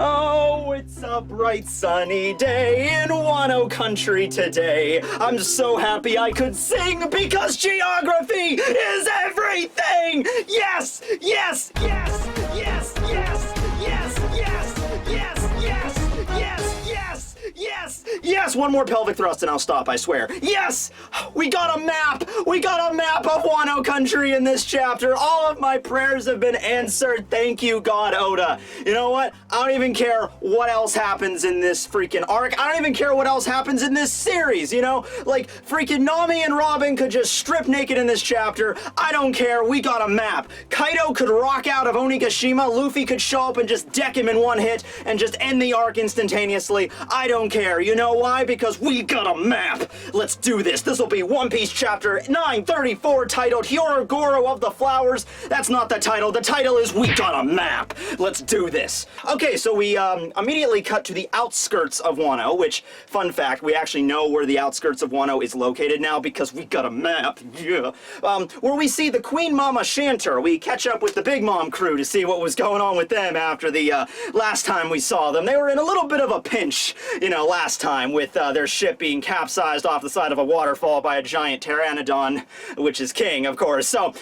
Oh, it's a bright sunny day in Wano country today. I'm so happy I could sing because geography is everything! Yes! Yes! Yes! Yes! Yes! Yes! Yes! Yes! Yes! Yes! Yes! Yes! Yes! One more pelvic thrust and I'll stop, I swear. Yes! We got a map! We got a map of Wano country in this chapter. All of my prayers have been answered. Thank you, God Oda. You know what? I don't even care what else happens in this freaking arc. I don't even care what else happens in this series, you know? Like, freaking Nami and Robin could just strip naked in this chapter. I don't care. We got a map. Kaido could rock out of Onigashima. Luffy could show up and just deck him in one hit and just end the arc instantaneously. I don't care. You know why? Because we got a map. Let's do this. This will be One Piece chapter 934 titled Hyorogoro of the Flowers. That's not the title. The title is We Got a Map. Let's do this. Okay, so we immediately cut to the outskirts of Wano, which, fun fact, we actually know where the outskirts of Wano is located now because we got a map. Yeah. Where we see the Queen Mama Shanter. We catch up with the Big Mom crew to see what was going on with them after the last time we saw them. They were in a little bit of a pinch, you know, last time with their ship being capsized off the side of a waterfall by a giant pteranodon, which is king, of course. So,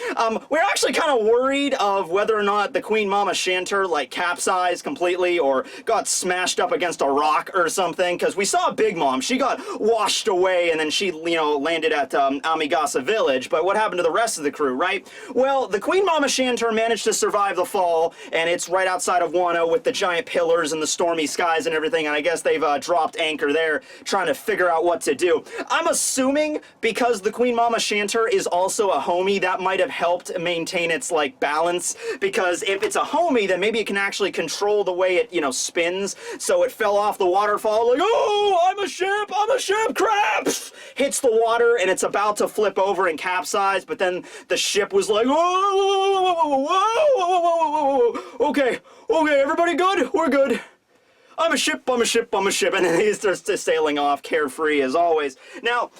we're actually kind of worried of whether or not the Queen Mama Shanter, like, capsized completely or got smashed up against a rock or something, because we saw Big Mom. She got washed away and then she, you know, landed at Amigasa Village, but what happened to the rest of the crew, right? Well, the Queen Mama Shanter managed to survive the fall, and it's right outside of Wano with the giant pillars and the stormy skies and everything, and I guess they've dropped anchor there, trying to figure out what to do. I'm assuming because the Queen Mama Shanter is also a homie, that might have helped maintain its, like, balance, because if it's a homie, then maybe it can actually control the way it, you know, spins, so it fell off the waterfall, like, oh, I'm a ship, crap! Hits the water, and it's about to flip over and capsize, but then the ship was like, whoa, okay, everybody good? We're good. I'm a ship, and then he starts sailing off, carefree as always. Now,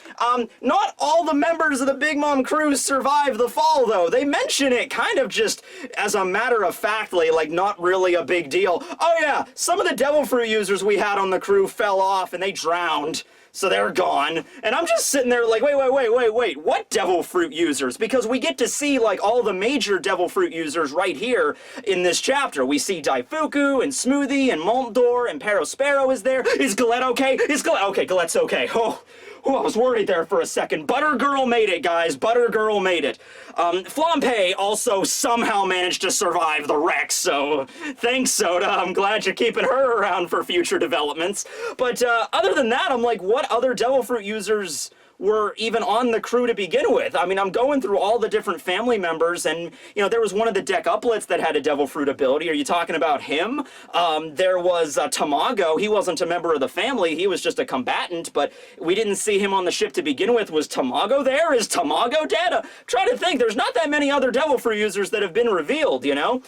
not all the members of the Big Mom crew survive the fall, though. They mention it kind of just as a matter of factly, like not really a big deal. Oh yeah, some of the devil fruit users we had on the crew fell off and they drowned. So they're gone, and I'm just sitting there like, wait, what devil fruit users? Because we get to see, like, all the major devil fruit users right here in this chapter. We see Daifuku, and Smoothie, and Montdor, and Perospero is there. Is Galette okay? Okay, Galette's okay. Oh, I was worried there for a second. Butter Girl made it, guys. Butter Girl made it. Flampe also somehow managed to survive the wreck, so thanks, Soda. I'm glad you're keeping her around for future developments. But other than that, I'm like, what other devil fruit users were even on the crew to begin with? I mean, I'm going through all the different family members, and, you know, there was one of the deck uplets that had a devil fruit ability. Are you talking about him? There was Tamago. He wasn't a member of the family. He was just a combatant, but we didn't see him on the ship to begin with. Was Tamago there? Is Tamago dead? Try to think. There's not that many other devil fruit users that have been revealed, you know?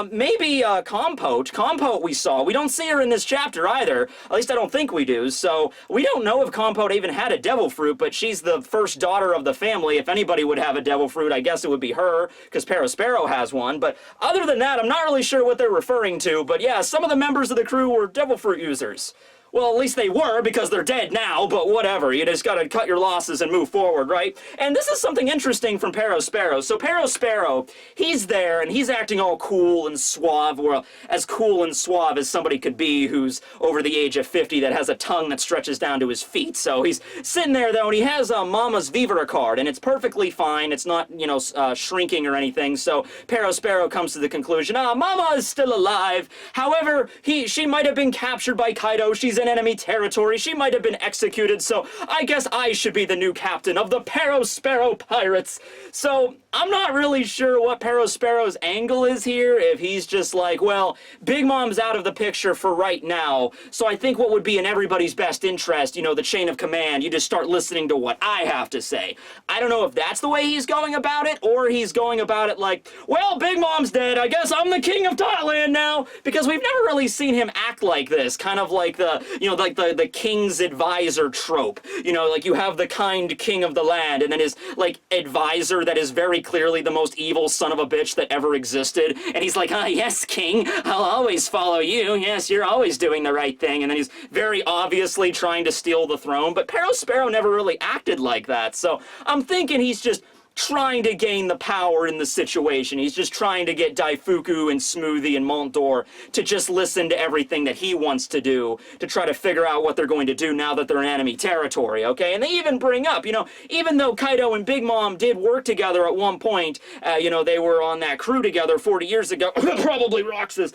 Maybe Compote. Compote we saw. We don't see her in this chapter either. At least I don't think we do. So we don't know if Compote even had a devil fruit, but she's the first daughter of the family. If anybody would have a devil fruit, I guess it would be her, because Perospero has one. But other than that, I'm not really sure what they're referring to. But yeah, some of the members of the crew were devil fruit users. Well, at least they were, because they're dead now, but whatever. You just gotta cut your losses and move forward, right? And this is something interesting from Perospero. So Perospero, he's there, and he's acting all cool and suave, or as cool and suave as somebody could be who's over the age of 50 that has a tongue that stretches down to his feet. So he's sitting there, though, and he has Mama's Vivera card, and it's perfectly fine. It's not, you know, shrinking or anything. So Perospero comes to the conclusion, Mama is still alive. However, she might have been captured by Kaido. She's in enemy territory. She might have been executed, so I guess I should be the new captain of the Perospero Pirates. So I'm not really sure what Perospero's angle is here, if he's just like, well, Big Mom's out of the picture for right now, so I think what would be in everybody's best interest, you know, the chain of command, you just start listening to what I have to say. I don't know if that's the way he's going about it, or he's going about it like, well, Big Mom's dead, I guess I'm the king of Thailand now, because we've never really seen him act like this, kind of like the, you know, like the king's advisor trope. You know, like you have the kind king of the land, and then his, like, advisor that is very very clearly the most evil son of a bitch that ever existed. And he's like, yes, king, I'll always follow you. Yes, you're always doing the right thing. And then he's very obviously trying to steal the throne. But Perospero never really acted like that. So I'm thinking he's just trying to gain the power in the situation. He's just trying to get Daifuku and Smoothie and Montdor to just listen to everything that he wants to do to try to figure out what they're going to do now that they're in enemy territory, okay? And they even bring up, you know, even though Kaido and Big Mom did work together at one point, you know, they were on that crew together 40 years ago, probably Roxas,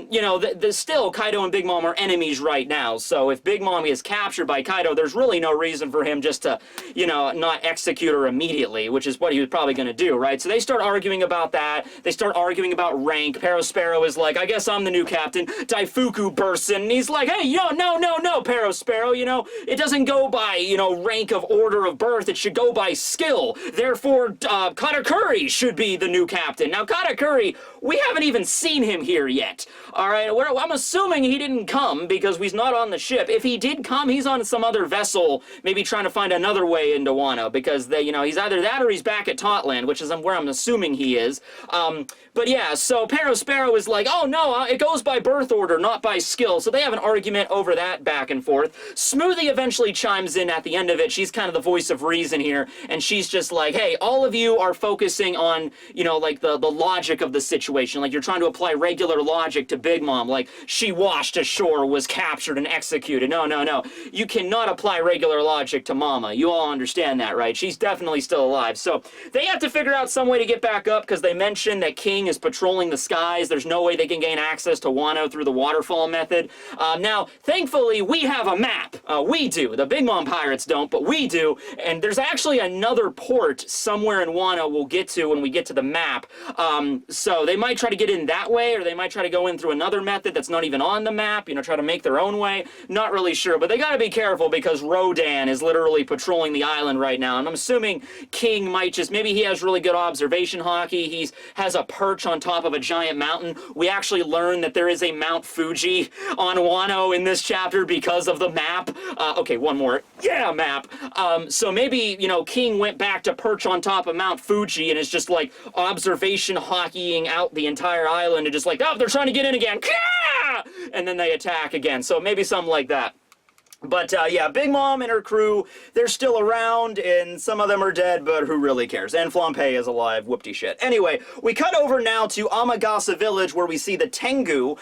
you know, still Kaido and Big Mom are enemies right now. So if Big Mom is captured by Kaido, there's really no reason for him just to, you know, not execute her immediately, which is what he was probably going to do, right? So they start arguing about that. They start arguing about rank. Perospero is like, I guess I'm the new captain. Daifuku bursts in, and he's like, hey, no, Perospero, you know, it doesn't go by, you know, rank of order of birth. It should go by skill. Therefore, Katakuri should be the new captain. Now, Katakuri, we haven't even seen him here yet, all right? I'm assuming he didn't come because he's not on the ship. If he did come, he's on some other vessel, maybe trying to find another way into Wano, because they, you know, he's either that or he's back at Totland, which is where I'm assuming he is. But yeah, so Perospero is like, oh no, it goes by birth order, not by skill. So they have an argument over that back and forth. Smoothie eventually chimes in at the end of it. She's kind of the voice of reason here, and she's just like, hey, all of you are focusing on, you know, like the logic of the situation. Like, you're trying to apply regular logic to Big Mom, like she washed ashore, was captured and executed. No. You cannot apply regular logic to Mama. You all understand that, right? She's definitely still alive. So they have to figure out some way to get back up, because they mentioned that King is patrolling the skies. There's no way they can gain access to Wano through the waterfall method. Now, thankfully, we have a map. We do. The Big Mom pirates don't, but we do. And there's actually another port somewhere in Wano we'll get to when we get to the map. So they might try to get in that way, or they might try to go in through another method that's not even on the map, you know, try to make their own way. Not really sure, but they gotta be careful, because Rodan is literally patrolling the island right now, and I'm assuming King might just, maybe he has really good observation hockey. He has a perch on top of a giant mountain. We actually learn that there is a Mount Fuji on Wano in this chapter because of the map. Okay, one more. Yeah, map. So maybe, you know, King went back to perch on top of Mount Fuji and is just like observation hockeying out the entire island and just like, oh, they're trying to get in again. And then they attack again. So maybe something like that. But, yeah, Big Mom and her crew, they're still around, and some of them are dead, but who really cares? And Flampe is alive, whoopty shit. Anyway, we cut over now to Amagasa Village, where we see the Tengu.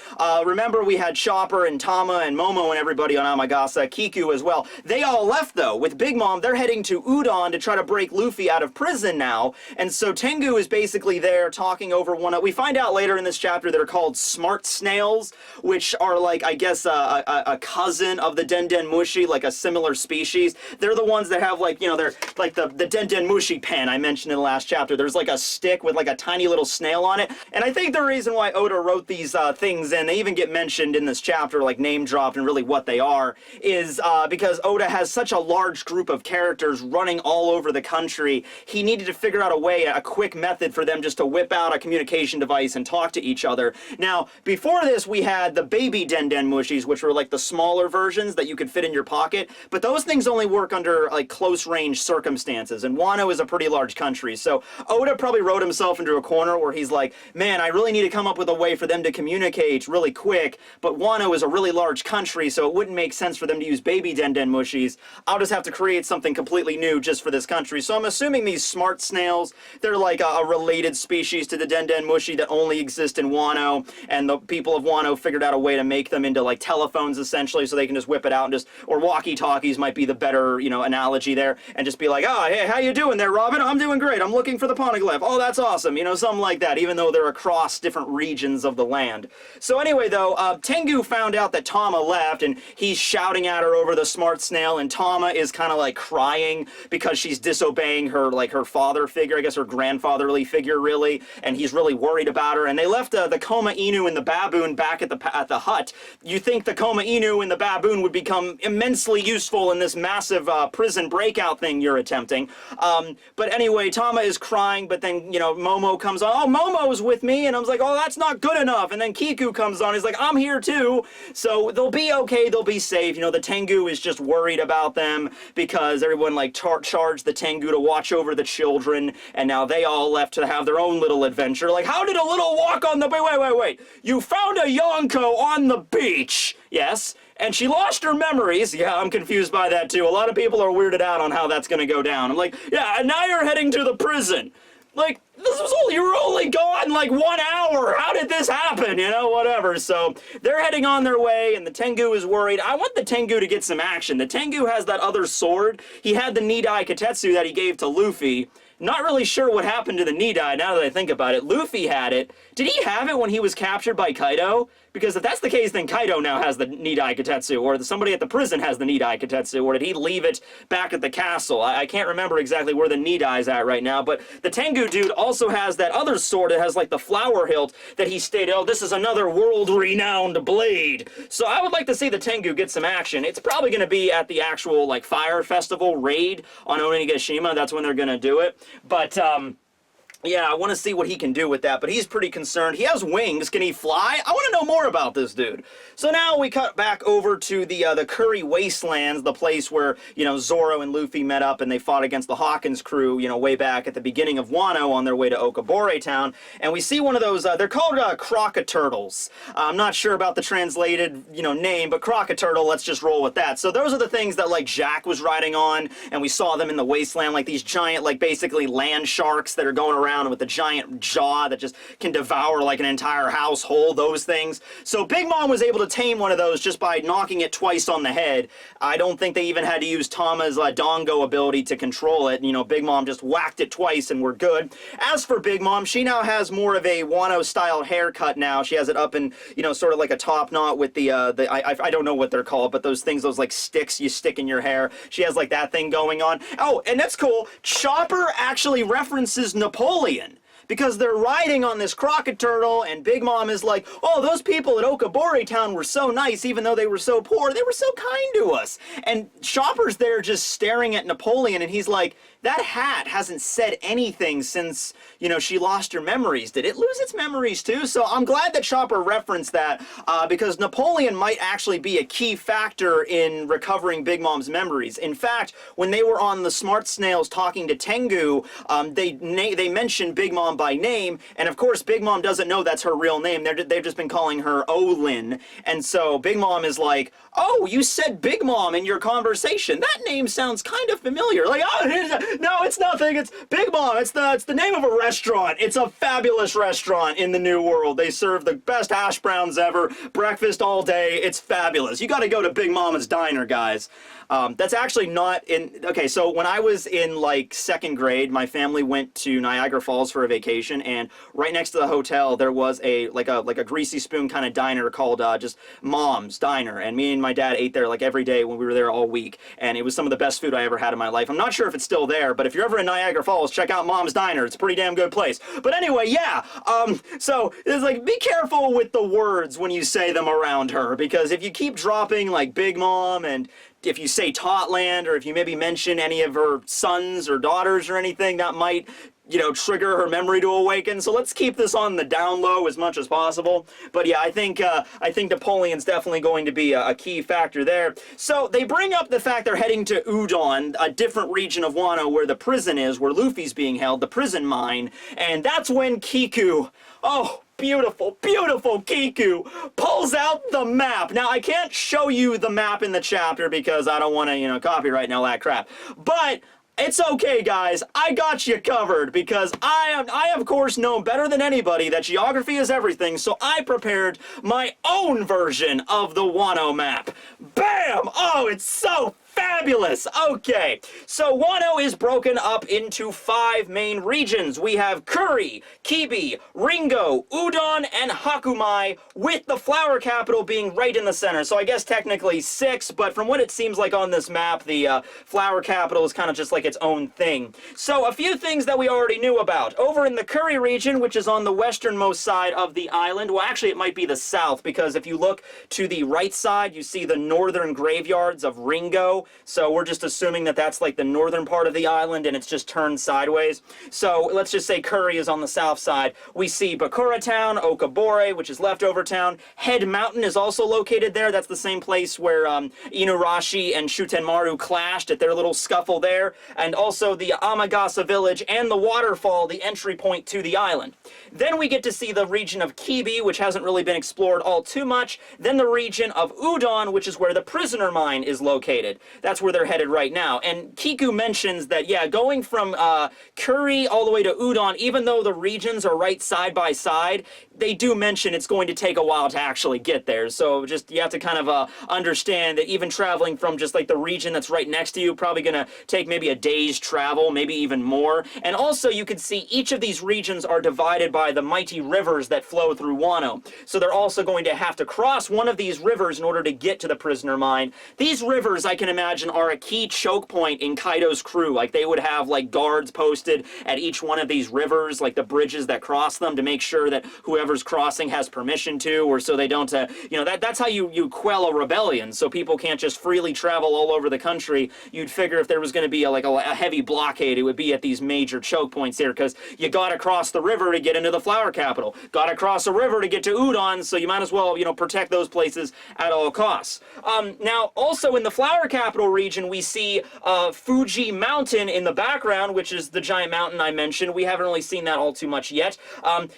Remember, we had Chopper and Tama and Momo and everybody on Amagasa, Kiku as well. They all left, though. With Big Mom, they're heading to Udon to try to break Luffy out of prison now, and so Tengu is basically there talking over one of... We find out later in this chapter they're called smart snails, which are, like, I guess, a cousin of the Denden Mushi, like a similar species. They're the ones that have, like, you know, they're like the Denden Mushi pen I mentioned in the last chapter. There's like a stick with like a tiny little snail on it. And I think the reason why Oda wrote these things, and they even get mentioned in this chapter, like name dropped and really what they are, is because Oda has such a large group of characters running all over the country. He needed to figure out a way, a quick method for them just to whip out a communication device and talk to each other. Now, before this, we had the baby Denden Mushis, which were like the smaller versions that you could fit in your pocket, but those things only work under like close range circumstances, and Wano is a pretty large country, so Oda probably wrote himself into a corner where he's like, man, I really need to come up with a way for them to communicate really quick, but Wano is a really large country, so it wouldn't make sense for them to use baby Denden Mushis. I'll just have to create something completely new just for this country. So I'm assuming these smart snails, they're like a related species to the Denden Mushi that only exist in Wano, and the people of Wano figured out a way to make them into like telephones essentially, so they can just whip it out and just, or walkie-talkies might be the better, you know, analogy there, and just be like, oh, hey, how you doing there, Robin? I'm doing great. I'm looking for the poneglyph. Oh, that's awesome. You know, something like that, even though they're across different regions of the land. So anyway, though, Tengu found out that Tama left, and he's shouting at her over the smart snail, and Tama is kind of like crying because she's disobeying her, like, her father figure, I guess her grandfatherly figure, really, and he's really worried about her, and they left the Koma Inu and the baboon back at the hut. You think the Koma Inu and the baboon would become immensely useful in this massive prison breakout thing you're attempting. But anyway, Tama is crying, but then, you know, Momo comes on. Oh, Momo's with me, and I was like, oh, that's not good enough. And then Kiku comes on. He's like, I'm here too. So they'll be okay. They'll be safe. You know, the Tengu is just worried about them because everyone like charged the Tengu to watch over the children, and now they all left to have their own little adventure. Like, how did a little walk on the wait. You found a Yonko on the beach. Yes. And she lost her memories. Yeah, I'm confused by that too. A lot of people are weirded out on how that's gonna go down. I'm like, yeah, and now you're heading to the prison. Like, you were only gone like 1 hour. How did this happen? You know, whatever. So they're heading on their way, and the Tengu is worried. I want the Tengu to get some action. The Tengu has that other sword. He had the Nidai Katetsu that he gave to Luffy. Not really sure what happened to the Nidai now that I think about it. Luffy had it. Did he have it when he was captured by Kaido? Because if that's the case, then Kaido now has the Nidai Katetsu, or somebody at the prison has the Nidai Katetsu, or did he leave it back at the castle? I can't remember exactly where the Nidai's at right now, but the Tengu dude also has that other sword that has like the flower hilt that he stated, oh, this is another world-renowned blade. So I would like to see the Tengu get some action. It's probably going to be at the actual like Fire Festival raid on Onigashima. That's when they're going to do it. But, yeah, I want to see what he can do with that, but he's pretty concerned. He has wings. Can he fly? I want to know more about this dude. So now we cut back over to the Curry Wastelands, the place where, you know, Zoro and Luffy met up and they fought against the Hawkins crew, you know, way back at the beginning of Wano on their way to Okabore Town. And we see one of those, they're called crocoturtles. I'm not sure about the translated, you know, name, but crocoturtle, let's just roll with that. So those are the things that, like, Jack was riding on, and we saw them in the wasteland, like these giant, like, basically land sharks that are going around with a giant jaw that just can devour like an entire household, those things. So Big Mom was able to tame one of those just by knocking it twice on the head. I don't think they even had to use Tama's Dongo ability to control it. You know, Big Mom just whacked it twice and we're good. As for Big Mom, she now has more of a Wano-style haircut now. She has it up in, you know, sort of like a top knot with I don't know what they're called, but those things, those like sticks you stick in your hair. She has like that thing going on. Oh, and that's cool. Chopper actually references Napoleon, because they're riding on this crocoturtle, and Big Mom is like, oh, those people at Okabore Town were so nice, even though they were so poor. They were so kind to us. And Chopper's there just staring at Napoleon, and he's like, that hat hasn't said anything since, you know, she lost her memories. Did it lose its memories too? So I'm glad that Chopper referenced that, because Napoleon might actually be a key factor in recovering Big Mom's memories. In fact, when they were on the Smart Snails talking to Tengu, they mentioned Big Mom by name, and of course Big Mom doesn't know that's her real name. They've just been calling her Olin, and so Big Mom is like, oh, you said Big Mom in your conversation. That name sounds kind of familiar. Like, oh, no, it's nothing. It's Big Mom. It's the name of a restaurant. It's a fabulous restaurant in the New World. They serve the best hash browns ever, breakfast all day. It's fabulous. You got to go to Big Mama's Diner, guys. That's actually not in... Okay, so when I was in, like, 2nd grade, my family went to Niagara Falls for a vacation, and right next to the hotel, there was a greasy spoon kind of diner called just Mom's Diner, and me and my dad ate there, like, every day when we were there all week, and it was some of the best food I ever had in my life. I'm not sure if it's still there, but if you're ever in Niagara Falls, check out Mom's Diner. It's a pretty damn good place. But anyway, yeah, so it's like, be careful with the words when you say them around her, because if you keep dropping, like, Big Mom, and if you say Totland, or if you maybe mention any of her sons or daughters or anything, that might, you know, trigger her memory to awaken. So let's keep this on the down low as much as possible. But yeah, I think Napoleon's definitely going to be a key factor there. So they bring up the fact they're heading to Udon, a different region of Wano where the prison is, where Luffy's being held, the prison mine. And that's when Kiku, oh, beautiful, beautiful Kiku pulls out the map. Now, I can't show you the map in the chapter because I don't want to, you know, copyright and all that crap. But it's okay, guys. I got you covered because I of course know better than anybody that geography is everything, so I prepared my own version of the Wano map. Bam! Oh, it's so Fabulous! Okay, so Wano is broken up into 5 main regions. We have Curry, Kibi, Ringo, Udon, and Hakumai, with the flower capital being right in the center. So I guess technically 6, but from what it seems like on this map, the flower capital is kind of just like its own thing. So a few things that we already knew about. Over in the Curry region, which is on the westernmost side of the island, well actually it might be the south, because if you look to the right side, you see the northern graveyards of Ringo. So we're just assuming that that's like the northern part of the island and it's just turned sideways. So let's just say Curry is on the south side. We see Bakura Town, Okabore, which is leftover town. Head Mountain is also located there. That's the same place where Inuarashi and Shutenmaru clashed at their little scuffle there. And also the Amagasa village and the waterfall, the entry point to the island. Then we get to see the region of Kibi, which hasn't really been explored all too much. Then the region of Udon, which is where the prisoner mine is located. That's where they're headed right now. And Kiku mentions that, yeah, going from Curry all the way to Udon, even though the regions are right side by side, they do mention it's going to take a while to actually get there. So just, you have to kind of understand that even traveling from just like the region that's right next to you, probably going to take maybe a day's travel, maybe even more. And also you can see each of these regions are divided by the mighty rivers that flow through Wano. So they're also going to have to cross one of these rivers in order to get to the prisoner mine. These rivers, I can imagine, are a key choke point in Kaido's crew. Like they would have like guards posted at each one of these rivers, like the bridges that cross them, to make sure that whoever's crossing has permission to, or so they don't, you know, that's how you quell a rebellion, so people can't just freely travel all over the country. You'd figure if there was going to be a heavy blockade, it would be at these major choke points here, because you gotta cross the river to get into the flower capital. Gotta cross a river to get to Udon, so you might as well, you know, protect those places at all costs. Now, also in the flower capital region, we see Fuji Mountain in the background, which is the giant mountain I mentioned. We haven't really seen that all too much yet.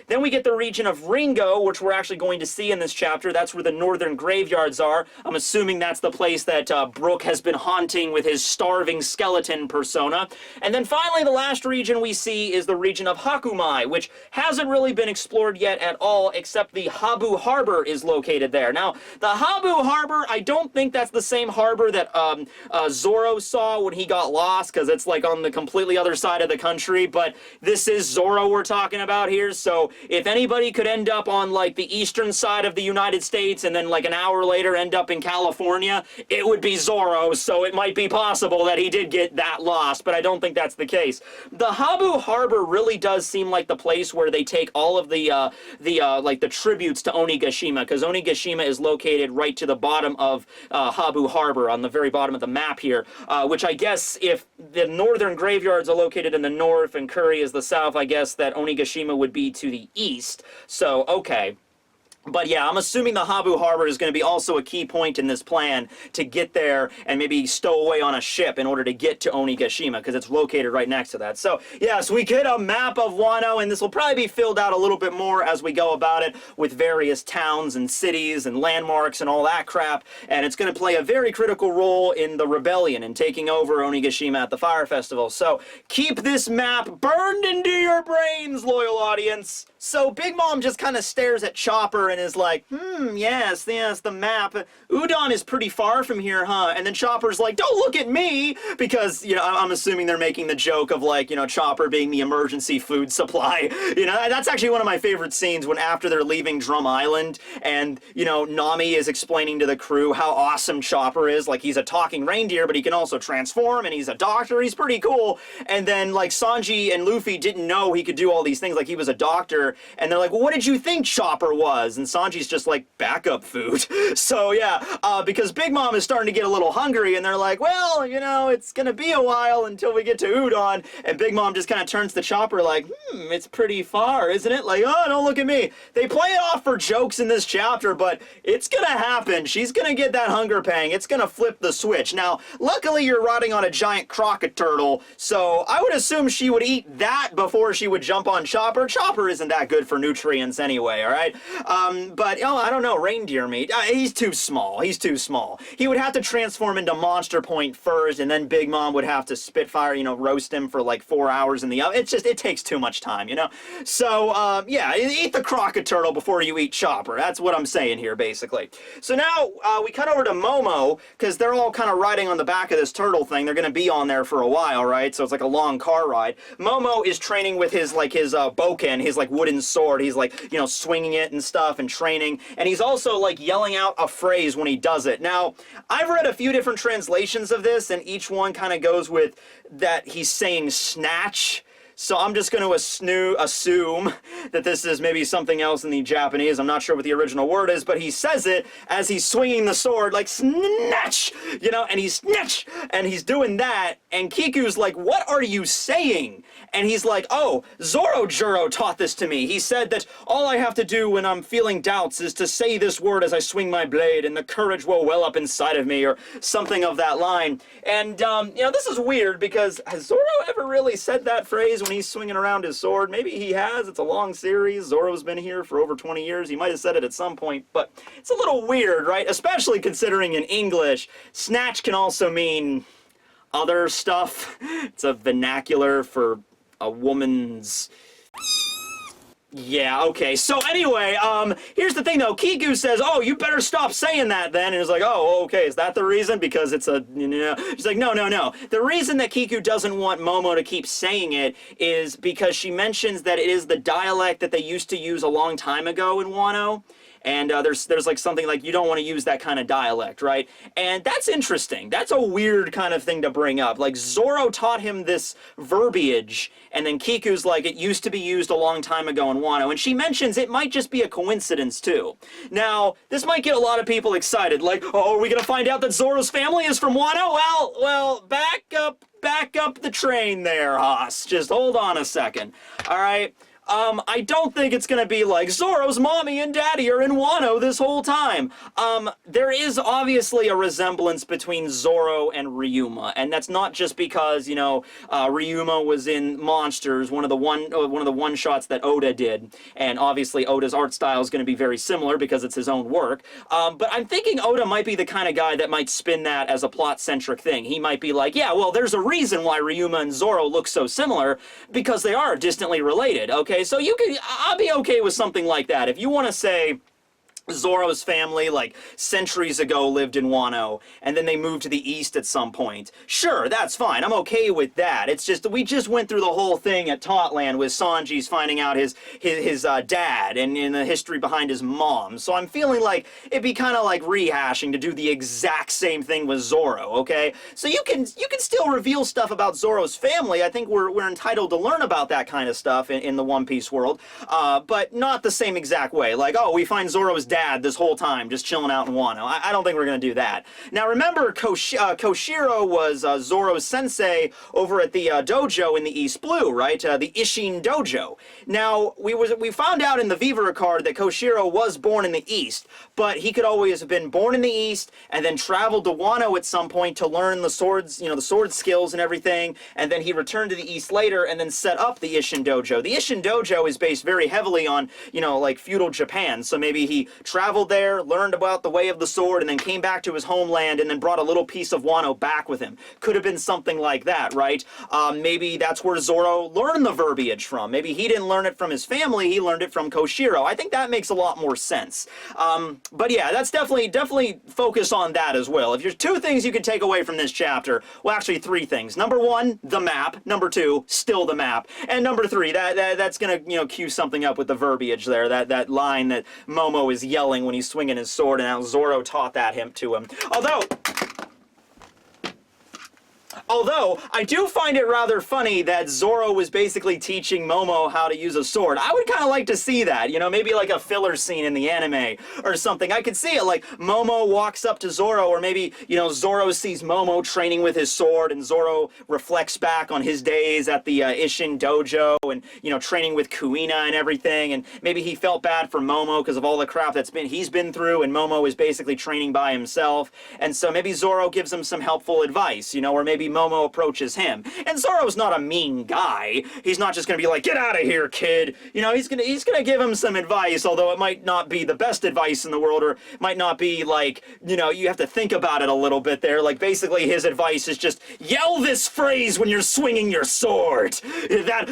Then we get the region of Ringo, which we're actually going to see in this chapter. That's where the northern graveyards are. I'm assuming that's the place that Brook has been haunting with his starving skeleton persona. And then finally, the last region we see is the region of Hakumai, which hasn't really been explored yet at all, except the Habu Harbor is located there. Now, the Habu Harbor, I don't think that's the same harbor that Zoro saw when he got lost, because it's like on the completely other side of the country, but this is Zoro we're talking about here, so if anybody could end up on like the eastern side of the United States and then like an hour later end up in California, it would be Zoro, so it might be possible that he did get that lost, but I don't think that's the case. The Habu Harbor really does seem like the place where they take all of the tributes to Onigashima, because Onigashima is located right to the bottom of Habu Harbor, on the very bottom of the map here, which I guess if the northern graveyards are located in the north and Curry is the south, I guess that Onigashima would be to the east. So, okay. But yeah, I'm assuming the Habu Harbor is going to be also a key point in this plan to get there and maybe stow away on a ship in order to get to Onigashima, because it's located right next to that. So yeah, so we get a map of Wano, and this will probably be filled out a little bit more as we go about it with various towns and cities and landmarks and all that crap, and it's going to play a very critical role in the rebellion and taking over Onigashima at the Fire Festival. So keep this map burned into your brains, loyal audience. So Big Mom just kind of stares at Chopper and is like, yes, the map. Udon is pretty far from here, huh? And then Chopper's like, don't look at me! Because, you know, I'm assuming they're making the joke of, like, you know, Chopper being the emergency food supply. You know, that's actually one of my favorite scenes, when after they're leaving Drum Island and, you know, Nami is explaining to the crew how awesome Chopper is. Like, he's a talking reindeer, but he can also transform, and he's a doctor. He's pretty cool. And then, like, Sanji and Luffy didn't know he could do all these things. Like, he was a doctor. And they're like, well, what did you think Chopper was? And Sanji's just like, backup food. So yeah, because Big Mom is starting to get a little hungry, and they're like, well, you know, it's gonna be a while until we get to Udon. And Big Mom just kind of turns to Chopper like, it's pretty far, isn't it? Like, oh, don't look at me. They play it off for jokes in this chapter, but it's gonna happen. She's gonna get that hunger pang. It's gonna flip the switch. Now, luckily you're riding on a giant crocodile turtle, so I would assume she would eat that before she would jump on Chopper. Chopper isn't that good for nutrients anyway, alright? But, oh, I don't know, reindeer meat. He's too small. He's too small. He would have to transform into Monster Point first, and then Big Mom would have to Spitfire, you know, roast him for like 4 hours in the oven. It's just, it takes too much time, you know? So, yeah, eat the Crocoturtle before you eat Chopper. That's what I'm saying here, basically. So now, we cut over to Momo, because they're all kind of riding on the back of this turtle thing. They're going to be on there for a while, right? So it's like a long car ride. Momo is training with his, like, his bokken, his, like, wooden sword. He's, like, you know, swinging it and stuff and training. And he's also, like, yelling out a phrase when he does it. Now, I've read a few different translations of this, and each one kind of goes with that he's saying snatch. So I'm just going to assume that this is maybe something else in the Japanese. I'm not sure what the original word is, but he says it as he's swinging the sword, like, snatch, you know, and he's snatch, and he's doing that, and Kiku's like, what are you saying? And he's like, oh, Zoro Juro taught this to me. He said that all I have to do when I'm feeling doubts is to say this word as I swing my blade, and the courage will well up inside of me, or something of that line. And, you know, this is weird, because has Zoro ever really said that phrase when he's swinging around his sword? Maybe he has. It's a long series. Zoro's been here for over 20 years. He might have said it at some point, but it's a little weird, right? Especially considering in English, snatch can also mean other stuff. It's a vernacular for a woman's... Yeah, okay. So anyway, here's the thing though. Kiku says, oh, you better stop saying that then. And it's like, oh, okay, is that the reason? Because it's a, you know, she's like, no, no, no. The reason that Kiku doesn't want Momo to keep saying it is because she mentions that it is the dialect that they used to use a long time ago in Wano. And there's like something like, you don't want to use that kind of dialect, right? And that's interesting. That's a weird kind of thing to bring up. Like, Zoro taught him this verbiage, and then Kiku's like, it used to be used a long time ago in Wano. And she mentions it might just be a coincidence, too. Now, this might get a lot of people excited. Like, oh, are we going to find out that Zoro's family is from Wano? Well, back up the train there, Haas. Just hold on a second. All right? I don't think it's gonna be like, Zoro's mommy and daddy are in Wano this whole time. There is obviously a resemblance between Zoro and Ryuma, and that's not just because, you know, Ryuma was in Monsters, one of the one-shots that Oda did, and obviously Oda's art style is gonna be very similar because it's his own work, but I'm thinking Oda might be the kind of guy that might spin that as a plot-centric thing. He might be like, yeah, well, there's a reason why Ryuma and Zoro look so similar, because they are distantly related, okay? So I'll be okay with something like that. If you want to say Zoro's family, like, centuries ago lived in Wano, and then they moved to the east at some point. Sure, that's fine. I'm okay with that. It's just that we just went through the whole thing at Tautland with Sanji's finding out his dad and in the history behind his mom. So I'm feeling like it'd be kind of like rehashing to do the exact same thing with Zoro, okay? So you can still reveal stuff about Zoro's family. I think we're entitled to learn about that kind of stuff in the One Piece world, but not the same exact way. Like, oh, we find Zoro's dad this whole time, just chilling out in Wano. I don't think we're going to do that. Now, remember, Koshiro was Zoro's sensei over at the dojo in the East Blue, right? The Ishin Dojo. Now, we found out in the Vivara card that Koshiro was born in the East, but he could always have been born in the East and then traveled to Wano at some point to learn the swords, you know, the sword skills and everything, and then he returned to the East later and then set up the Ishin Dojo. The Ishin Dojo is based very heavily on, you know, like feudal Japan, so maybe he traveled there, learned about the way of the sword, and then came back to his homeland and then brought a little piece of Wano back with him. Could have been something like that, right? Maybe that's where Zoro learned the verbiage from. Maybe he didn't learn it from his family, he learned it from Koshiro. I think that makes a lot more sense. But yeah, that's definitely focus on that as well. If there's two things you can take away from this chapter, well, actually three things. Number one, the map. Number two, still the map. And number three, that's gonna, you know, cue something up with the verbiage there, that line that Momo is yelling when he's swinging his sword, and how Zoro taught that to him. Although, I do find it rather funny that Zoro was basically teaching Momo how to use a sword. I would kind of like to see that, you know, maybe like a filler scene in the anime or something. I could see it, like Momo walks up to Zoro, or maybe, you know, Zoro sees Momo training with his sword, and Zoro reflects back on his days at the Ishin Dojo and, you know, training with Kuina and everything, and maybe he felt bad for Momo because of all the crap he's been through, and Momo is basically training by himself, and so maybe Zoro gives him some helpful advice, you know, or maybe maybe Momo approaches him. And Zoro's not a mean guy. He's not just gonna be like, get out of here, kid. You know, he's gonna give him some advice, although it might not be the best advice in the world, or might not be like, you know, you have to think about it a little bit there. Like, basically his advice is just, yell this phrase when you're swinging your sword.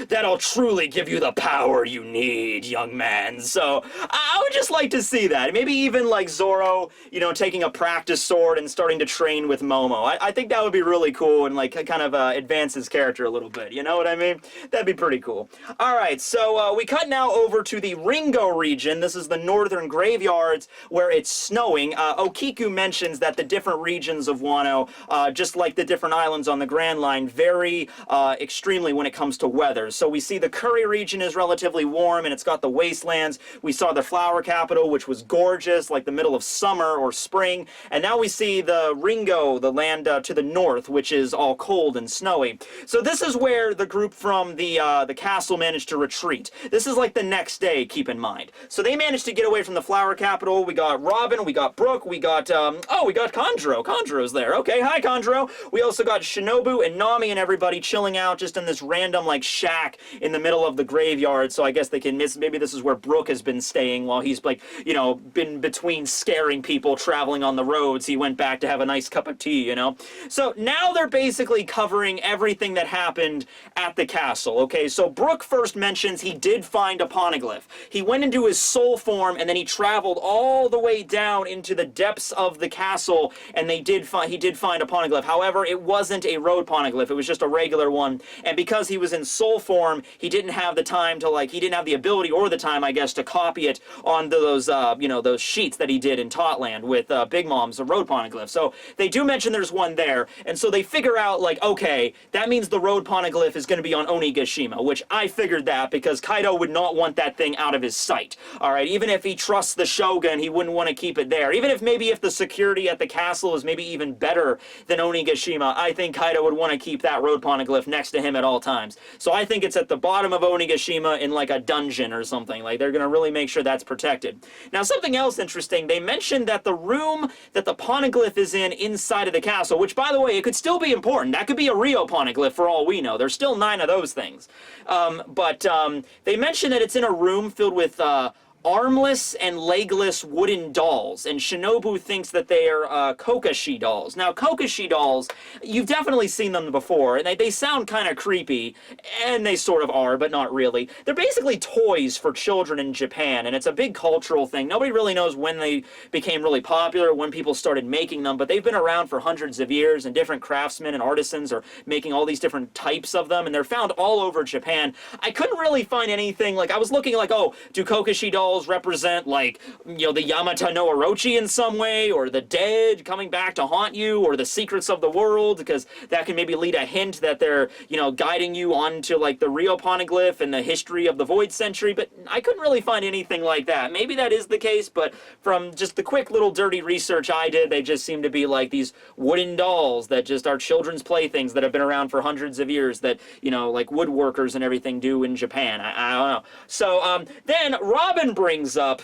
That'll truly give you the power you need, young man. So, I would just like to see that. Maybe even like Zoro, you know, taking a practice sword and starting to train with Momo. I think that would be really cool and like kind of advance his character a little bit. You know what I mean? That'd be pretty cool. Alright, so we cut now over to the Ringo region. This is the northern graveyards where it's snowing. Okiku mentions that the different regions of Wano, just like the different islands on the Grand Line, vary extremely when it comes to weather. So we see the Curry region is relatively warm and it's got the wastelands. We saw the flower capital, which was gorgeous, like the middle of summer or spring. And now we see the Ringo, the land to the north, which is all cold and snowy. So this is where the group from the castle managed to retreat. This is like the next day, keep in mind. So they managed to get away from the flower capital. We got Robin, we got Brooke, we got, we got Kanjuro. Kanjuro's there. Okay, hi Kanjuro. We also got Shinobu and Nami and everybody chilling out just in this random, like, shack in the middle of the graveyard. So I guess they can miss, maybe this is where Brooke has been staying while he's, like, you know, been between scaring people traveling on the roads. He went back to have a nice cup of tea, you know? So now they're basically covering everything that happened at the castle, okay? So Brooke first mentions he did find a poneglyph. He went into his soul form and then he traveled all the way down into the depths of the castle and he did find a poneglyph. However, it wasn't a road poneglyph. It was just a regular one. And because he was in soul form, he didn't have the time to, like, he didn't have the ability or the time, I guess, to copy it onto those, you know, those sheets that he did in Totland with Big Mom's road poneglyph. So they do mention there's one there. And so they figure out, like, okay, that means the road poneglyph is going to be on Onigashima, which I figured that because Kaido would not want that thing out of his sight. All right, even if he trusts the Shogun, he wouldn't want to keep it there. Even if maybe if the security at the castle is maybe even better than Onigashima, I think Kaido would want to keep that road poneglyph next to him at all times. So I think it's at the bottom of Onigashima in like a dungeon or something. Like they're going to really make sure that's protected. Now something else interesting, they mentioned that the room that the poneglyph is in inside of the castle, which by the way, it could still be important. That could be a Rio poneglyph for all we know. There's still 9 of those things. But they mentioned that it's in a room filled with armless and legless wooden dolls, and Shinobu thinks that they are Kokashi dolls. Now, Kokashi dolls, you've definitely seen them before, and they sound kind of creepy, and they sort of are, but not really. They're basically toys for children in Japan, and it's a big cultural thing. Nobody really knows when they became really popular, when people started making them, but they've been around for hundreds of years, and different craftsmen and artisans are making all these different types of them, and they're found all over Japan. I couldn't really find anything, like, I was looking like, oh, do Kokashi dolls represent, like, you know, the Yamata no Orochi in some way, or the dead coming back to haunt you, or the secrets of the world, because that can maybe lead a hint that they're, you know, guiding you onto, like, the Rio poneglyph and the history of the Void Century, but I couldn't really find anything like that. Maybe that is the case, but from just the quick little dirty research I did, they just seem to be like these wooden dolls that just are children's playthings that have been around for hundreds of years that, you know, like woodworkers and everything do in Japan. I don't know. So, then Robin brings up,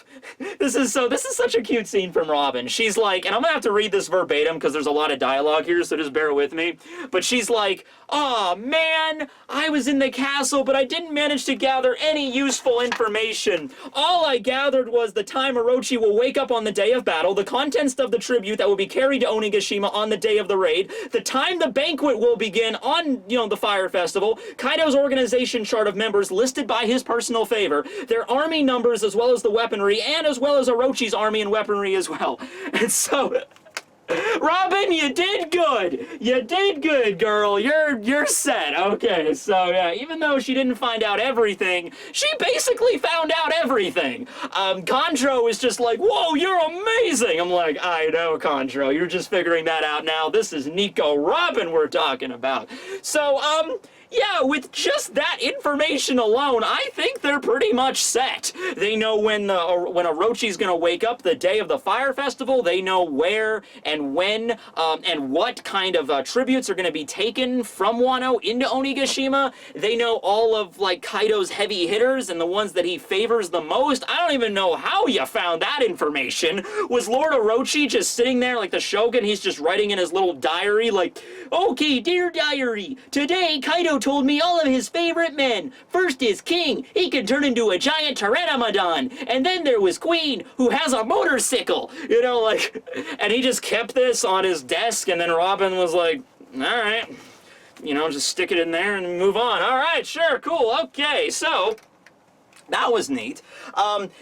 this is such a cute scene from Robin. She's like, and I'm gonna have to read this verbatim because there's a lot of dialogue here, so just bear with me. But she's like, "Aw, man, I was in the castle, but I didn't manage to gather any useful information. All I gathered was the time Orochi will wake up on the day of battle, the contents of the tribute that will be carried to Onigashima on the day of the raid, the time the banquet will begin on, you know, the fire festival, Kaido's organization chart of members listed by his personal favor, their army numbers as well as the weaponry, and as well as Orochi's army and weaponry as well." And so, Robin, you did good. You did good, girl. You're set. Okay, so yeah, even though she didn't find out everything, she basically found out everything. Conjo is just like, "Whoa, you're amazing." I'm like, "I know, Conjo. You're just figuring that out now. This is Nico Robin we're talking about." So, yeah, with just that information alone, I think they're pretty much set. They know when Orochi's gonna wake up the day of the Fire Festival. They know where and when and what kind of tributes are gonna be taken from Wano into Onigashima. They know all of, like, Kaido's heavy hitters and the ones that he favors the most. I don't even know how you found that information. Was Lord Orochi just sitting there like the Shogun? He's just writing in his little diary, like, okay, dear diary, today Kaido told me all of his favorite men. First is King, he can turn into a giant pteranodon, and then there was Queen, who has a motorcycle, you know, like, and he just kept this on his desk, and then Robin was like, alright, you know, just stick it in there and move on. Alright, sure, cool, okay, so that was neat.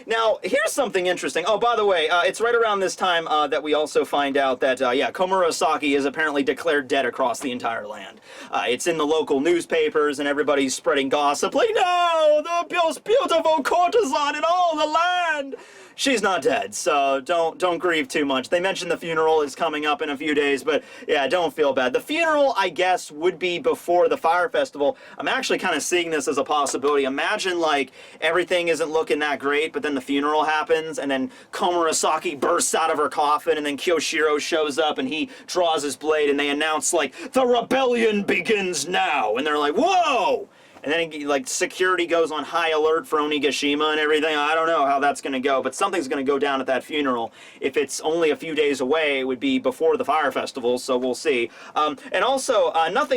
Now, here's something interesting. Oh, by the way, it's right around this time that we also find out that, yeah, Komurasaki is apparently declared dead across the entire land. It's in the local newspapers, and everybody's spreading gossip, like, no, the most beautiful courtesan in all the land! She's not dead, so don't grieve too much. They mentioned the funeral is coming up in a few days, but yeah, don't feel bad. The funeral, I guess, would be before the Fire Festival. I'm actually kind of seeing this as a possibility. Imagine, like, everything isn't looking that great, but then the funeral happens, and then Komurasaki bursts out of her coffin, and then Kyoshiro shows up, and he draws his blade, and they announce, like, the rebellion begins now, and they're like, whoa! And then, like, security goes on high alert for Onigashima and everything. I don't know how that's going to go, but something's going to go down at that funeral. If it's only a few days away, it would be before the Fire Festival, so we'll see. And also,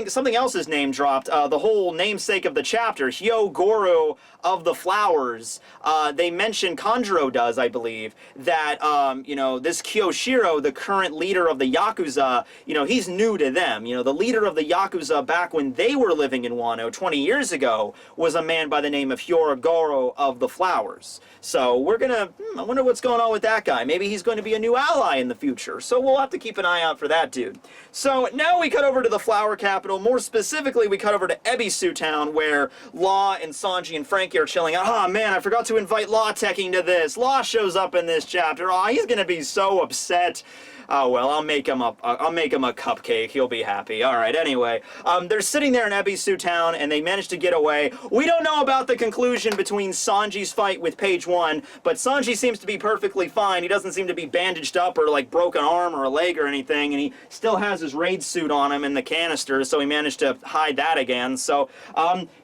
something else is name dropped. The whole namesake of the chapter, Hyogoro of the Flowers. They mention, Kanjuro does, I believe, that, you know, this Kyoshiro, the current leader of the Yakuza, you know, he's new to them. You know, the leader of the Yakuza back when they were living in Wano 20 years ago was a man by the name of Hyogoro of the Flowers. So we're gonna, I wonder what's going on with that guy. Maybe he's going to be a new ally in the future. So we'll have to keep an eye out for that dude. So now we cut over to the flower capital. More specifically, we cut over to Ebisu town, where Law and Sanji and Frankie are chilling out. Oh man, I forgot to invite Law Tekking to this. Law shows up in this chapter. Oh, he's gonna be so upset. Oh well, I'll make him a cupcake. He'll be happy. All right. Anyway, they're sitting there in Ebisu town, and they manage to get away. We don't know about the conclusion between Sanji's fight with Page One, but Sanji seems to be perfectly fine. He doesn't seem to be bandaged up or like broken arm or a leg or anything, and he still has his raid suit on him and the canister, so he managed to hide that again. So,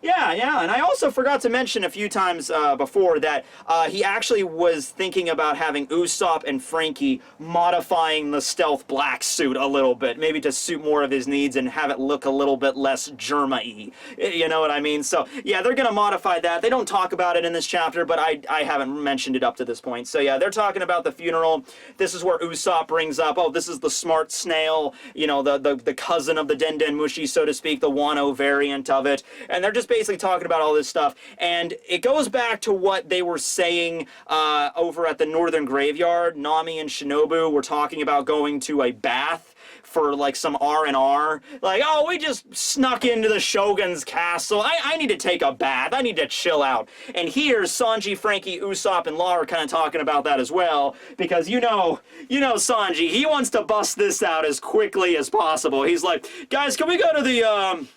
yeah. And I also forgot to mention a few times before that he actually was thinking about having Usopp and Frankie modifying the stealth black suit a little bit, maybe to suit more of his needs and have it look a little bit less Germa-y. You know what I mean? So, yeah, they're going to modify that. They don't talk about it in this chapter, but I haven't mentioned it up to this point. So, yeah, they're talking about the funeral. This is where Usopp brings up, oh, this is the smart snail, you know, the cousin of the Denden Mushi, so to speak, the Wano variant of it. And they're just basically talking about all this stuff. And it goes back to what they were saying over at the Northern Graveyard. Nami and Shinobu were talking about going to a bath for like some R&R. Like, oh, we just snuck into the Shogun's castle. I need to take a bath. I need to chill out. And here, Sanji, Frankie, Usopp, and Law are kind of talking about that as well, because you know Sanji, he wants to bust this out as quickly as possible. He's like, guys, can we go to the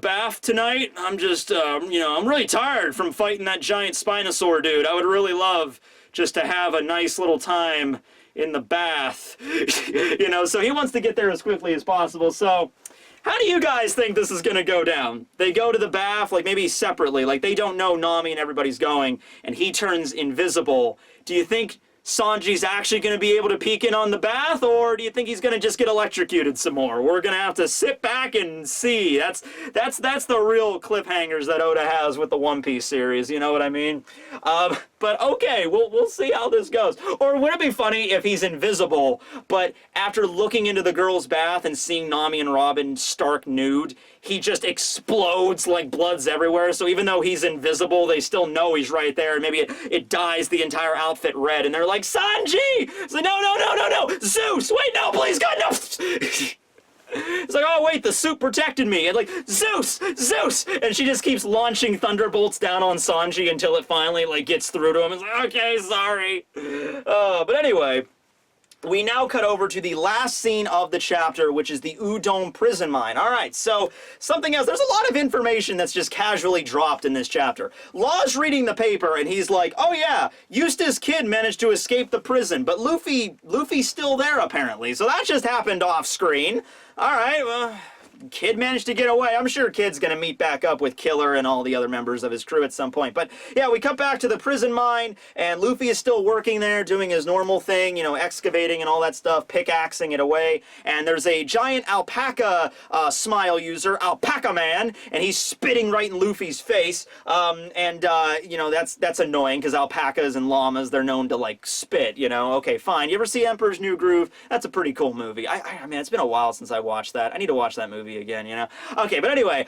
bath tonight? I'm just, you know, I'm really tired from fighting that giant Spinosaur dude. I would really love just to have a nice little time in the bath. You know, so he wants to get there as quickly as possible. So how do you guys think this is gonna go down? They go to the bath, like maybe separately, like they don't know Nami and everybody's going, and he turns invisible. Do you think Sanji's actually going to be able to peek in on the bath, or do you think he's going to just get electrocuted some more? We're going to have to sit back and see. That's the real cliffhangers that Oda has with the One Piece series, you know what I mean? But okay, we'll see how this goes. Or would it be funny if he's invisible, but after looking into the girl's bath and seeing Nami and Robin stark nude, he just explodes like blood's everywhere, so even though he's invisible, they still know he's right there, and maybe it dyes the entire outfit red, and they're like, Sanji! It's like, no, Zeus! Wait, no, please, God, no! It's like, oh wait, the suit protected me, and like, Zeus! And she just keeps launching thunderbolts down on Sanji until it finally, like, gets through to him. It's like, okay, sorry. But anyway, we now cut over to the last scene of the chapter, which is the Udon prison mine. All right, so something else. There's a lot of information that's just casually dropped in this chapter. Law's reading the paper, and he's like, oh yeah, Eustace Kid managed to escape the prison, but Luffy's still there, apparently. So that just happened off screen. All right, well... Kid managed to get away. I'm sure Kid's gonna meet back up with Killer and all the other members of his crew at some point. But yeah, we cut back to the prison mine, and Luffy is still working there, doing his normal thing, you know, excavating and all that stuff, pickaxing it away. And there's a giant alpaca smile user, Alpaca Man, and he's spitting right in Luffy's face. You know, that's annoying, because alpacas and llamas, they're known to, like, spit, you know? Okay, fine. You ever see Emperor's New Groove? That's a pretty cool movie. I mean, it's been a while since I watched that. I need to watch that movie again, you know? Okay, but anyway,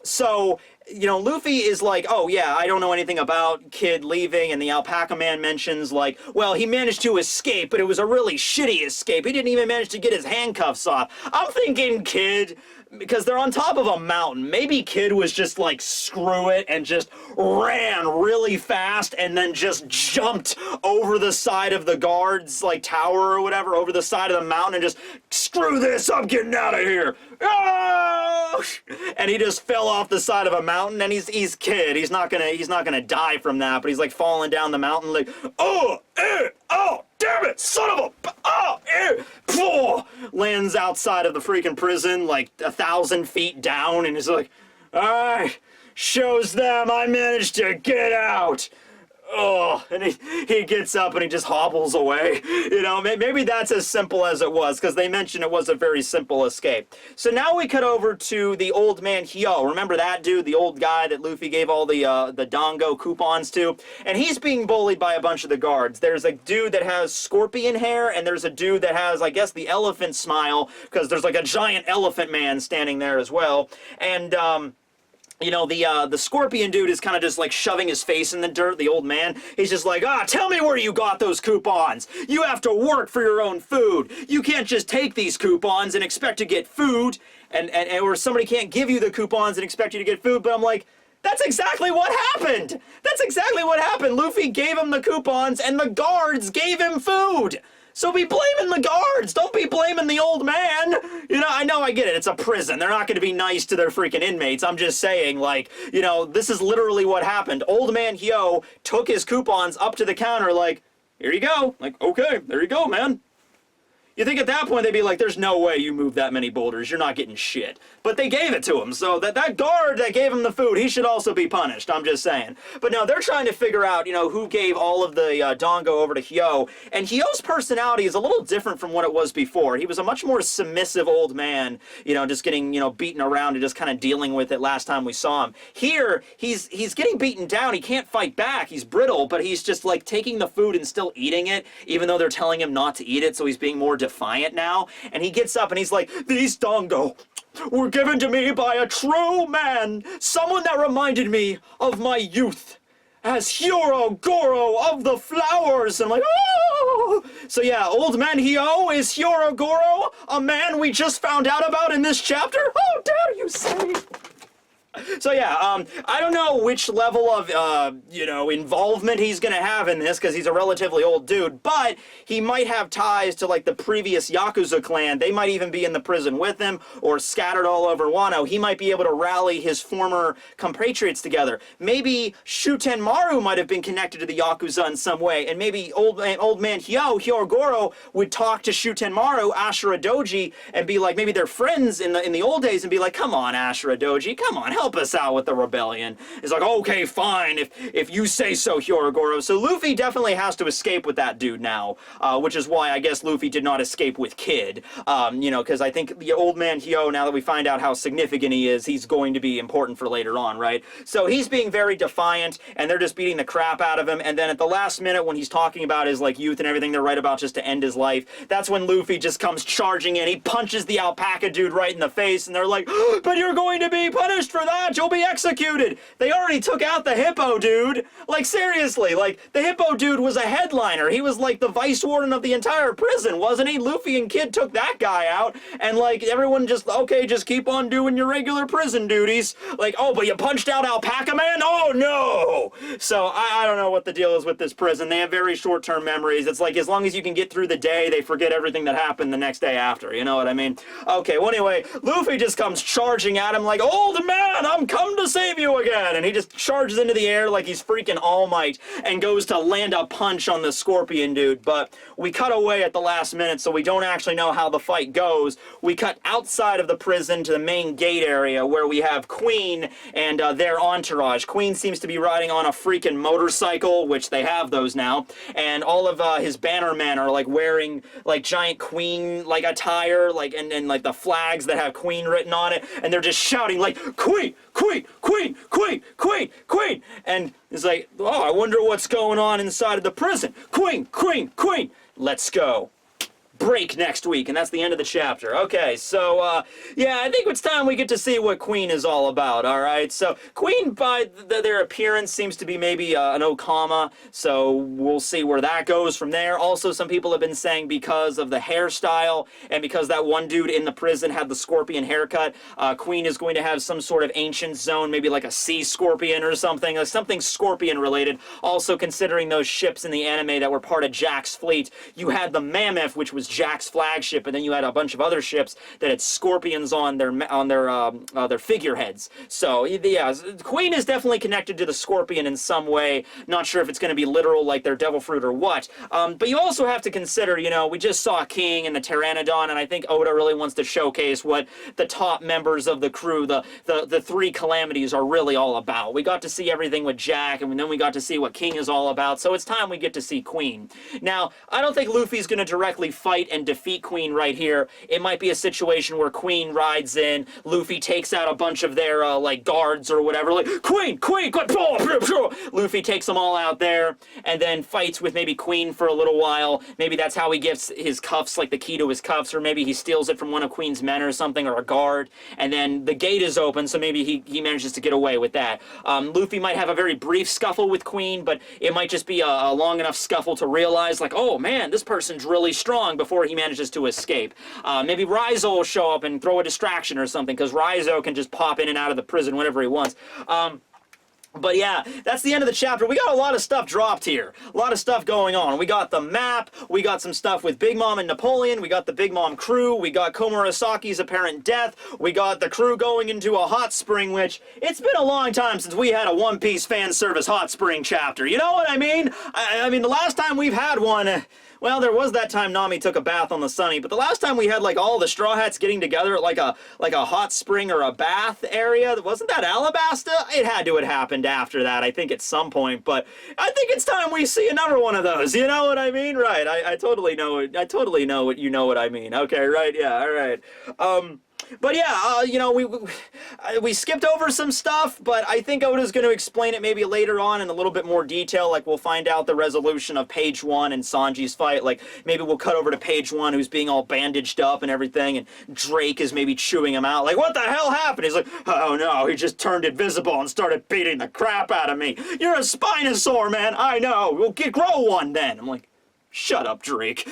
so, you know, Luffy is like, oh yeah, I don't know anything about Kid leaving, and the Alpaca Man mentions, like, well, he managed to escape, but it was a really shitty escape. He didn't even manage to get his handcuffs off. I'm thinking, Kid, because they're on top of a mountain, maybe Kid was just like, screw it, and just ran really fast, and then just jumped over the side of the guards, like, tower or whatever, over the side of the mountain, and just, screw this, I'm getting out of here. Oh! And he just fell off the side of a mountain, and he's Kid. He's not gonna die from that, but he's like falling down the mountain like, oh, damn it, son of a, lands outside of the freaking prison like 1,000 feet down, and he's like, alright, shows them I managed to get out. Oh, and he gets up and he just hobbles away. You know, maybe that's as simple as it was, because they mentioned it was a very simple escape. So now we cut over to the old man Hyo. Remember that dude, the old guy that Luffy gave all the Dango coupons to? And he's being bullied by a bunch of the guards. There's a dude that has scorpion hair, and there's a dude that has, I guess, the elephant smile, because there's like a giant elephant man standing there as well. And, you know, the scorpion dude is kind of just like shoving his face in the dirt, the old man. He's just like, tell me where you got those coupons. You have to work for your own food. You can't just take these coupons and expect to get food, or somebody can't give you the coupons and expect you to get food. But I'm like, that's exactly what happened. That's exactly what happened. Luffy gave him the coupons and the guards gave him food. So be blaming the guards. Don't be blaming the old man. You know, I get it. It's a prison. They're not going to be nice to their freaking inmates. I'm just saying, like, you know, this is literally what happened. Old man Hyo took his coupons up to the counter like, here you go. Like, okay, there you go, man. You think at that point they'd be like, there's no way you move that many boulders, you're not getting shit. But they gave it to him, so that guard that gave him the food, he should also be punished, I'm just saying. But no, they're trying to figure out, you know, who gave all of the Dango over to Hyo. And Hyo's personality is a little different from what it was before. He was a much more submissive old man, you know, just getting, you know, beaten around and just kind of dealing with it last time we saw him. Here, he's getting beaten down, he can't fight back, he's brittle, but he's just like taking the food and still eating it, even though they're telling him not to eat it, so he's being more defiant now. And he gets up and he's like, these Dango were given to me by a true man, someone that reminded me of my youth as Hyoro Goro of the flowers. And I'm like, oh! So yeah, old man Hyo is Hyoro Goro, a man we just found out about in this chapter? How dare you say? So yeah, I don't know which level of, you know, involvement he's gonna have in this, because he's a relatively old dude, but he might have ties to, like, the previous Yakuza clan. They might even be in the prison with him, or scattered all over Wano. He might be able to rally his former compatriots together. Maybe Shutenmaru might have been connected to the Yakuza in some way, and maybe old man Hyoro Goro, would talk to Shutenmaru, Ashura Doji, and be like, maybe they're friends in the old days, and be like, come on, Ashura Doji, come on, help us out with the rebellion. It's like, okay, fine, if you say so, Hyoro. So Luffy definitely has to escape with that dude now, which is why I guess Luffy did not escape with Kid. You know, because I think the old man Hyo, now that we find out how significant he is, he's going to be important for later on, right? So he's being very defiant, and they're just beating the crap out of him, and then at the last minute when he's talking about his, like, youth and everything they're right about just to end his life, that's when Luffy just comes charging in. He punches the alpaca dude right in the face, and they're like, but you're going to be punished for that, you'll be executed. They already took out the hippo dude. Like, seriously, like, the hippo dude was a headliner. He was like the vice warden of the entire prison, wasn't he? Luffy and Kid took that guy out, and like, everyone just, okay, just keep on doing your regular prison duties. Like, oh, but you punched out Alpaca Man? Oh, no! So, I don't know what the deal is with this prison. They have very short-term memories. It's like, as long as you can get through the day, they forget everything that happened the next day after, you know what I mean? Okay, well, anyway, Luffy just comes charging at him like, old man, I'm come to save you again! And he just charges into the air like he's freaking All Might and goes to land a punch on the Scorpion dude, but we cut away at the last minute, so we don't actually know how the fight goes. We cut outside of the prison to the main gate area where we have Queen and their entourage. Queen seems to be riding on a freaking motorcycle, which they have those now, and all of his banner men are like wearing like giant Queen like attire, like and like the flags that have Queen written on it, and they're just shouting like, Queen, Queen, Queen, Queen, Queen, Queen, and it's like, oh, I wonder what's going on inside of the prison. Queen, Queen, Queen, let's go. Break next week, and that's the end of the chapter. Okay, so, yeah, I think it's time we get to see what Queen is all about, alright? So, Queen, by their appearance, seems to be maybe an Okama, so we'll see where that goes from there. Also, some people have been saying because of the hairstyle, and because that one dude in the prison had the scorpion haircut, Queen is going to have some sort of ancient zone, maybe like a sea scorpion or something, something scorpion-related. Also, considering those ships in the anime that were part of Jack's fleet, you had the Mammoth, which was Jack's flagship, and then you had a bunch of other ships that had scorpions on their figureheads. So yeah, Queen is definitely connected to the scorpion in some way. Not sure if it's going to be literal like their devil fruit or what. But you also have to consider, you know, we just saw King and the Pteranodon, and I think Oda really wants to showcase what the top members of the crew, the three calamities, are really all about. We got to see everything with Jack, and then we got to see what King is all about. So it's time we get to see Queen. Now, I don't think Luffy's going to directly fight and defeat Queen right here. It might be a situation where Queen rides in, Luffy takes out a bunch of their, like, guards or whatever, like, Queen, Queen, Luffy takes them all out there, and then fights with maybe Queen for a little while. Maybe that's how he gets his cuffs, like the key to his cuffs, or maybe he steals it from one of Queen's men or something, or a guard, and then the gate is open, so maybe he manages to get away with that. Luffy might have a very brief scuffle with Queen, but it might just be a long enough scuffle to realize, like, oh man, this person's really strong, before he manages to escape. Maybe Raizo will show up and throw a distraction or something, because Raizo can just pop in and out of the prison whenever he wants. But yeah, that's the end of the chapter. We got a lot of stuff dropped here. A lot of stuff going on. We got the map, we got some stuff with Big Mom and Napoleon, we got the Big Mom crew, we got Komurasaki's apparent death, we got the crew going into a hot spring, which, it's been a long time since we had a One Piece fan service hot spring chapter. You know what I mean? I mean, the last time we've had one, well, there was that time Nami took a bath on the Sunny, but the last time we had, like, all the Straw Hats getting together at, like a hot spring or a bath area, wasn't that Alabasta? It had to have happened after that, I think, at some point, but I think it's time we see another one of those, you know what I mean? Right, I totally know it, I totally know what you know what I mean. Okay, right, yeah, alright. But yeah, you know, we skipped over some stuff, but I think Oda's going to explain it maybe later on in a little bit more detail. Like, we'll find out the resolution of page 1 and Sanji's fight. Like, maybe we'll cut over to page 1, who's being all bandaged up and everything, and Drake is maybe chewing him out. Like, what the hell happened? He's like, oh no, he just turned invisible and started beating the crap out of me. You're a Spinosaur, man. I know. We'll grow one then. I'm like, shut up, Drake.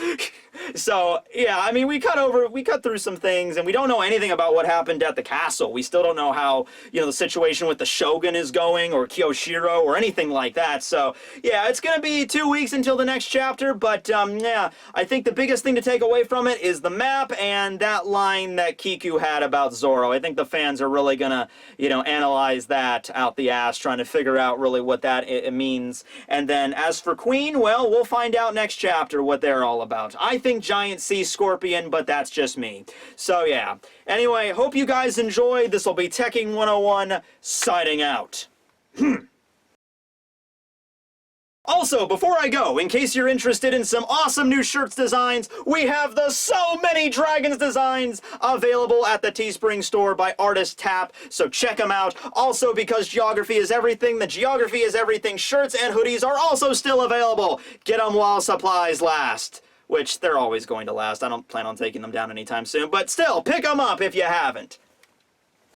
So, yeah, I mean, we cut through some things, and we don't know anything about what happened at the castle. We still don't know how, you know, the situation with the Shogun is going, or Kyoshiro, or anything like that. So, yeah, it's gonna be 2 weeks until the next chapter, but, yeah, I think the biggest thing to take away from it is the map and that line that Kiku had about Zoro. I think the fans are really gonna, you know, analyze that out the ass, trying to figure out really what that it means. And then, as for Queen, well, we'll find out next chapter what they're all about. I think giant sea scorpion, but that's just me. So yeah. Anyway, hope you guys enjoyed. This will be Tekking101 signing out. Also, before I go, in case you're interested in some awesome new shirts designs, we have the So Many Dragons designs available at the Teespring store by Artist Tap, so check them out. Also, because geography is everything, the Geography is Everything shirts and hoodies are also still available. Get them while supplies last. Which, they're always going to last. I don't plan on taking them down anytime soon, but still, pick them up if you haven't.